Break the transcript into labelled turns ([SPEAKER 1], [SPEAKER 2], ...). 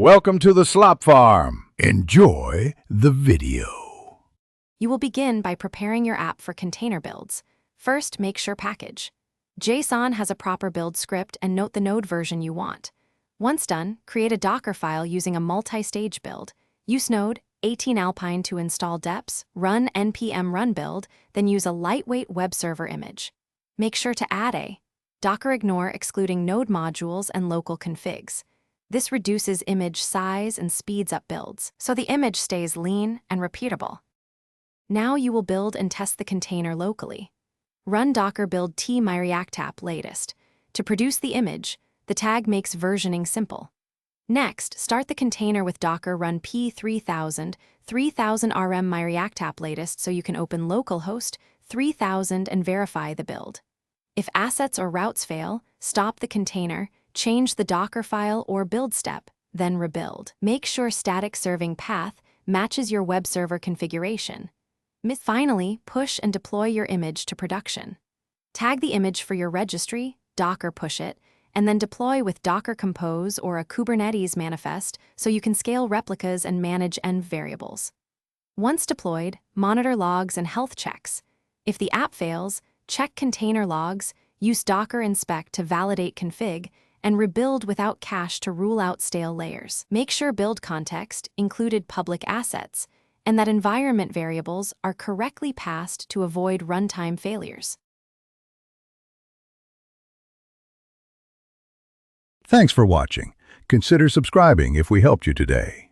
[SPEAKER 1] Welcome to the Slop Farm. Enjoy the video.
[SPEAKER 2] You will begin by preparing your app for container builds. First, make sure package. JSON has a proper build script and note the node version you want. Once done, create a Docker file using a multi-stage build. Use node 18 Alpine to install deps, run npm run build, then use a lightweight web server image. Make sure to add a Docker ignore excluding node modules and local configs. This reduces image size and speeds up builds, so the image stays lean and repeatable. Now you will build and test the container locally. Run docker build t myreactapp latest. To produce the image, the tag makes versioning simple. Next, start the container with docker run p3000 rm myreactapp latest so you can open localhost 3000 and verify the build. If assets or routes fail, stop the container, change the Docker file or build step, then rebuild. Make sure static serving path matches your web server configuration. Finally, push and deploy your image to production. Tag the image for your registry, Docker push it, and then deploy with Docker Compose or a Kubernetes manifest so you can scale replicas and manage env variables. Once deployed, monitor logs and health checks. If the app fails, check container logs, use Docker inspect to validate config, and rebuild without cache to rule out stale layers. Make sure build context included public assets, and that environment variables are correctly passed to avoid runtime failures.
[SPEAKER 1] Thanks for watching. Consider subscribing if we helped you today.